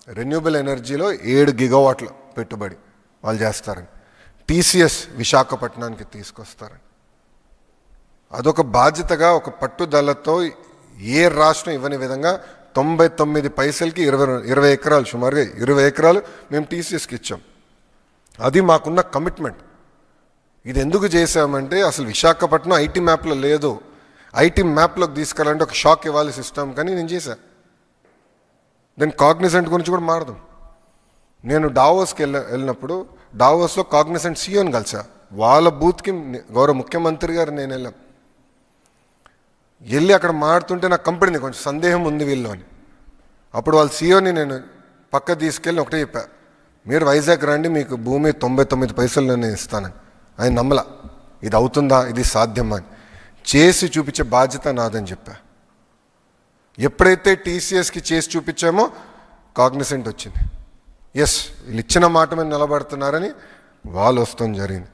Renewable ఎనర్జీలో 7 గిగావాట్ల పెట్టుబడి వాళ్ళు చేస్తారని, టీసీఎస్ విశాఖపట్నానికి తీసుకొస్తారని. అదొక బాధ్యతగా ఒక పట్టుదలతో ఏ రాష్ట్రం ఇవ్వని విధంగా 99 పైసలకి 20 ఎకరాలు, సుమారుగా 20 ఎకరాలు మేము టీసీఎస్కి ఇచ్చాం. అది మాకున్న కమిట్మెంట్. ఇది ఎందుకు చేసామంటే అసలు విశాఖపట్నం ఐటీ మ్యాప్లో లేదు. ఐటీ మ్యాప్లోకి తీసుకెళ్ళాలంటే ఒక షాక్ ఇవ్వాలి సిస్టమ్, కానీ నేను చేశాను. దెన్ కాగ్నిసెంట్ గురించి కూడా మారదాం. నేను డావోస్కి వెళ్ళినప్పుడు డావోస్లో కాగ్నిసెంట్ సీఈఓని కలిసా. వాళ్ళ బూత్కి గౌరవ ముఖ్యమంత్రి గారు నేను వెళ్ళి అక్కడ మాడుతుంటే నాకు కంపెనీ కొంచెం సందేహం ఉంది వీళ్ళు అని. అప్పుడు వాళ్ళ సీఈఓని నేను పక్క తీసుకెళ్ళి ఒకటే చెప్పా, మీరు వైజాగ్ రండి, మీకు భూమి 99 పైసలు నేను ఇస్తానని. ఆయన నమ్మలా, ఇది అవుతుందా, ఇది సాధ్యమా అని. చేసి చూపించే బాధ్యత నాదని చెప్పా. ఎప్పుడైతే టీసీఎస్కి చేసి చూపించామో కాగ్నిసెంట్ వచ్చింది. ఎస్, వీళ్ళు ఇచ్చిన మాట మీద నిలబడుతున్నారని వాళ్ళు వస్తాం జరిగింది.